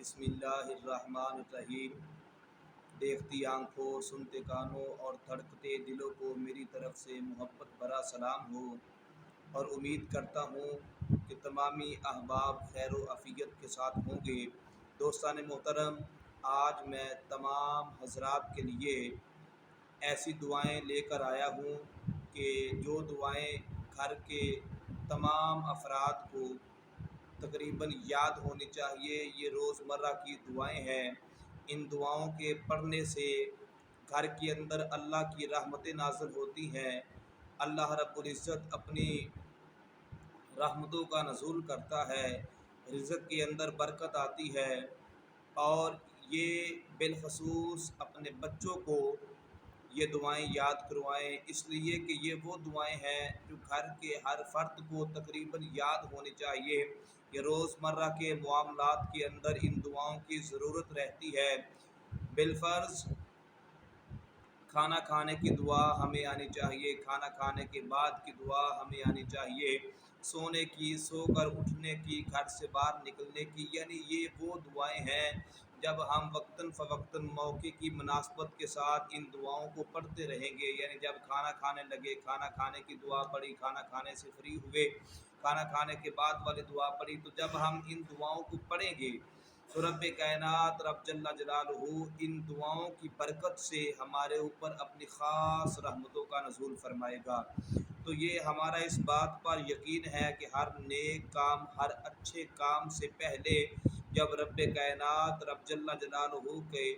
بسم اللہ الرحمن الرحیم۔ دیکھتی آنکھوں، سنتے کانوں اور دھڑکتے دلوں کو میری طرف سے محبت بھرا سلام ہو، اور امید کرتا ہوں کہ تمامی احباب خیر و عافیت کے ساتھ ہوں گے۔ دوستان محترم، آج میں تمام حضرات کے لیے ایسی دعائیں لے کر آیا ہوں کہ جو دعائیں گھر کے تمام افراد کو تقریباً یاد ہونی چاہیے۔ یہ روزمرہ کی دعائیں ہیں۔ ان دعاؤں کے پڑھنے سے گھر کے اندر اللہ کی رحمتیں نازل ہوتی ہیں۔ اللہ رب العزت اپنی رحمتوں کا نزول کرتا ہے، رزق کے اندر برکت آتی ہے، اور یہ بالخصوص اپنے بچوں کو یہ دعائیں یاد کروائیں، اس لیے کہ یہ وہ دعائیں ہیں جو گھر کے ہر فرد کو تقریباً یاد ہونی چاہیے، کہ روزمرہ کے معاملات کے اندر ان دعاؤں کی ضرورت رہتی ہے۔ بالفرض کھانا کھانے کی دعا ہمیں آنی چاہیے، کھانا کھانے کے بعد کی دعا ہمیں آنی چاہیے، سونے کی، سو کر اٹھنے کی، گھر سے باہر نکلنے کی، یعنی یہ وہ دعائیں ہیں جب ہم وقتاً فوقتاً موقع کی مناسبت کے ساتھ ان دعاؤں کو پڑھتے رہیں گے۔ یعنی جب کھانا کھانے لگے، کھانا کھانے کی دعا پڑھی، کھانا کھانے سے فری ہوئے، کھانا کھانے کے بعد والی دعا پڑھی، تو جب ہم ان دعاؤں کو پڑھیں گے تو رب کائنات رب جل جلالہ ان دعاؤں کی برکت سے ہمارے اوپر اپنی خاص رحمتوں کا نزول فرمائے گا۔ تو یہ ہمارا اس بات پر یقین ہے کہ ہر نیک کام، ہر اچھے کام سے پہلے جب رب کائنات رب جل جلالہ کے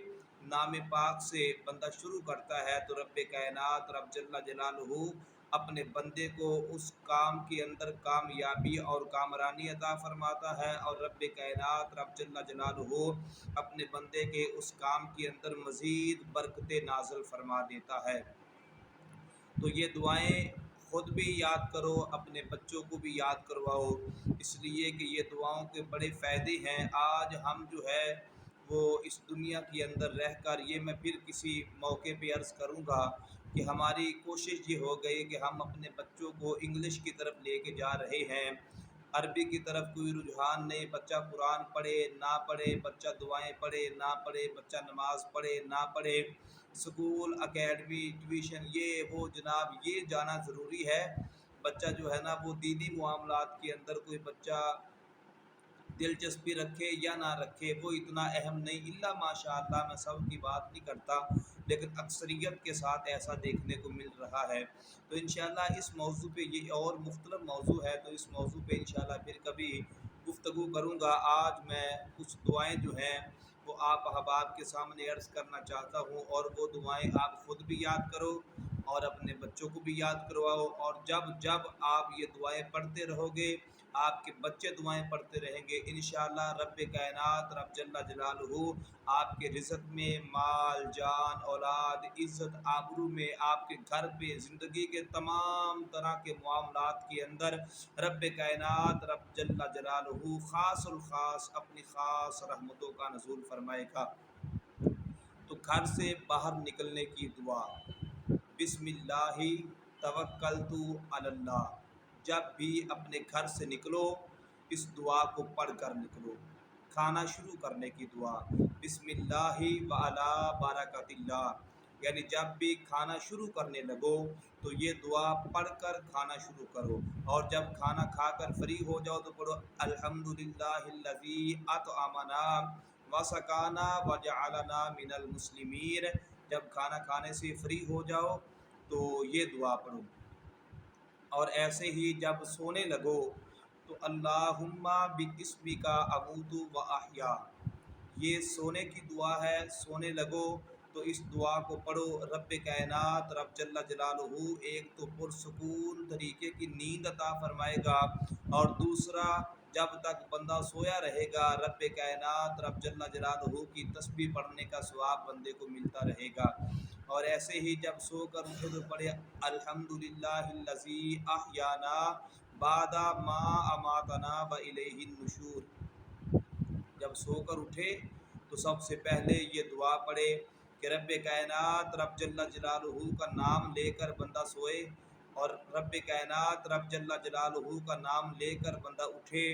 نام پاک سے بندہ شروع کرتا ہے تو رب کائنات رب جل جلالہ اپنے بندے کو اس کام کے اندر کامیابی اور کامرانی عطا فرماتا ہے، اور رب کائنات رب جل جلالہ اپنے بندے کے اس کام کے اندر مزید برکتیں نازل فرما دیتا ہے۔ تو یہ دعائیں خود بھی یاد کرو، اپنے بچوں کو بھی یاد کرواؤ، اس لیے کہ یہ دعاؤں کے بڑے فائدے ہیں۔ آج ہم جو ہے وہ اس دنیا کے اندر رہ کر، یہ میں پھر کسی موقع پہ عرض کروں گا کہ ہماری کوشش یہ ہو گئی کہ ہم اپنے بچوں کو انگلش کی طرف لے کے جا رہے ہیں، عربی کی طرف کوئی رجحان نہیں۔ بچہ قرآن پڑھے نہ پڑھے، بچہ دعائیں پڑھے نہ پڑھے، بچہ نماز پڑھے نہ پڑھے، سکول، اکیڈمی، ٹیوشن، یہ وہ جناب، یہ جانا ضروری ہے۔ بچہ جو ہے نا وہ دینی معاملات کے اندر کوئی بچہ دلچسپی رکھے یا نہ رکھے وہ اتنا اہم نہیں، الا ماشاء اللہ، میں سب کی بات نہیں کرتا، لیکن اکثریت کے ساتھ ایسا دیکھنے کو مل رہا ہے۔ تو انشاءاللہ اس موضوع پہ، یہ اور مختلف موضوع ہے، تو اس موضوع پہ انشاءاللہ پھر کبھی گفتگو کروں گا۔ آج میں کچھ دعائیں جو ہیں وہ آپ احباب کے سامنے عرض کرنا چاہتا ہوں، اور وہ دعائیں آپ خود بھی یاد کرو اور اپنے بچوں کو بھی یاد کرواؤ، اور جب جب آپ یہ دعائیں پڑھتے رہو گے آپ کے بچے دعائیں پڑھتے رہیں گے، انشاءاللہ رب کائنات رب جل جلالہ آپ کے رزق میں، مال، جان، اولاد، عزت، آبرو میں، آپ کے گھر پہ، زندگی کے تمام طرح کے معاملات کے اندر رب کائنات رب جل جلالہ خاص الخاص اپنی خاص رحمتوں کا نزول فرمائے گا۔ تو گھر سے باہر نکلنے کی دعا، بسم اللہ توکلت علی اللہ، جب بھی اپنے گھر سے نکلو اس دعا کو پڑھ کر نکلو۔ کھانا شروع کرنے کی دعا، بسم اللہ وعلی برکت اللہ، یعنی جب بھی کھانا شروع کرنے لگو تو یہ دعا پڑھ کر کھانا شروع کرو، اور جب کھانا کھا کر فری ہو جاؤ تو پڑھو الحمدللہ الذی اطعمنا وسقانا وجعلنا من المسلمین۔ جب کھانا کھانے سے فری ہو جاؤ تو یہ دعا پڑھو، اور ایسے ہی جب سونے لگو تو اللہم باسمک اموت و احیا، یہ سونے کی دعا ہے۔ سونے لگو تو اس دعا کو پڑھو، رب کائنات رب جل جلالہ ایک تو پرسکون طریقے کی نیند عطا فرمائے گا، اور دوسرا جب تک بندہ سویا رہے گا رب کائنات رب جل جلالہ کی تسبیح پڑھنے کا ثواب بندے کو ملتا رہے گا۔ اور ایسے ہی جب سو کر اٹھے تو پڑھے الحمدللہ الذی احیانا بعد ما اماتنا والیہ النشور۔ جب سو کر اٹھے تو سب سے پہلے یہ دعا پڑھے کہ رب کائنات رب جل جلالہ کا نام لے کر بندہ سوئے، اور رب کائنات رب جل جلالہ کا نام لے کر بندہ اٹھے،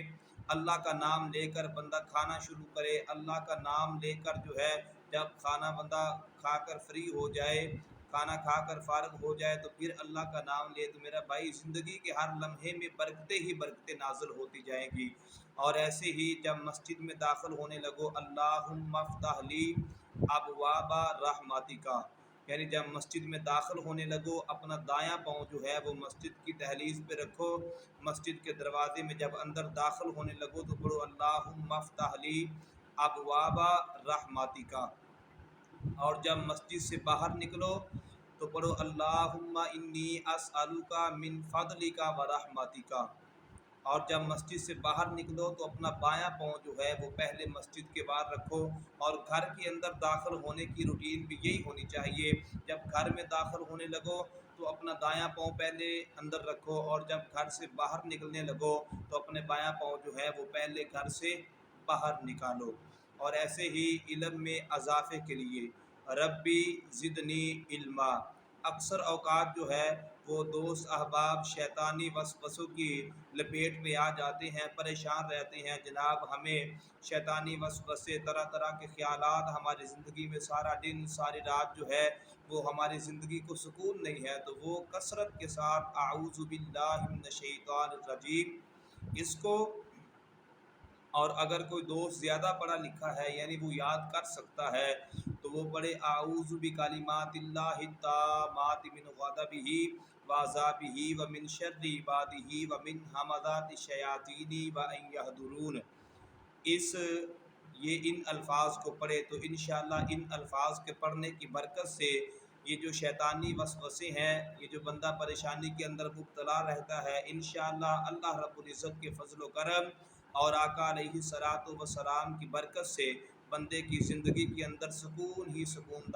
اللہ کا نام لے کر بندہ کھانا شروع کرے، اللہ کا نام لے کر جو ہے جب کھانا بندہ کھا کر فری ہو جائے، کھانا کھا کر فارغ ہو جائے تو پھر اللہ کا نام لے، تو میرا بھائی زندگی کے ہر لمحے میں برکتیں ہی برکتیں نازل ہوتی جائیں گی۔ اور ایسے ہی جب مسجد میں داخل ہونے لگو، اللہم افتح لی ابواب رحمتک، یعنی جب مسجد میں داخل ہونے لگو اپنا دایاں پاؤں جو ہے وہ مسجد کی دہلیز پہ رکھو، مسجد کے دروازے میں جب اندر داخل ہونے لگو تو پڑھو اللہم افتح لی ابواب رحمتک، اور جب مسجد سے باہر نکلو تو پڑھو اللہم انی اسألک من فضلک و رحمتک، اور جب مسجد سے باہر نکلو تو اپنا بایاں پاؤں جو ہے وہ پہلے مسجد کے باہر رکھو، اور گھر کے اندر داخل ہونے کی روٹین بھی یہی ہونی چاہیے، جب گھر میں داخل ہونے لگو تو اپنا دایاں پاؤں پہلے اندر رکھو، اور جب گھر سے باہر نکلنے لگو تو اپنے بایاں پاؤں جو ہے وہ پہلے گھر سے باہر نکالو۔ اور ایسے ہی علم میں اضافے کے لیے ربی زدنی علما، اکثر اوقات جو ہے وہ دوست احباب شیطانی وسوسوں کی لپیٹ میں آ جاتے ہیں، پریشان رہتے ہیں، جناب ہمیں شیطانی وسوسے طرح طرح کے خیالات ہماری زندگی میں سارا دن ساری رات جو ہے وہ ہماری زندگی کو سکون نہیں ہے، تو وہ کثرت کے ساتھ اعوذ باللہ من الشیطان الرجیم اس کو، اور اگر کوئی دوست زیادہ پڑھا لکھا ہے یعنی وہ یاد کر سکتا ہے تو وہ پڑھے اعوذ بکلمات اللہ التامات من غضبہ وعذابہ ومن شر عبادہ ومن همزات الشیاطین وان یحضرون، ان الفاظ کو پڑھے تو انشاءاللہ ان الفاظ کے پڑھنے کی برکت سے یہ جو شیطانی وسوسے ہیں، یہ جو بندہ پریشانی کے اندر مبتلا رہتا ہے، انشاءاللہ اللہ رب العزت کے فضل و کرم اور آقا علیہ الصلوۃ والسلام کی برکت سے بندے کی زندگی کے اندر سکون ہی سکون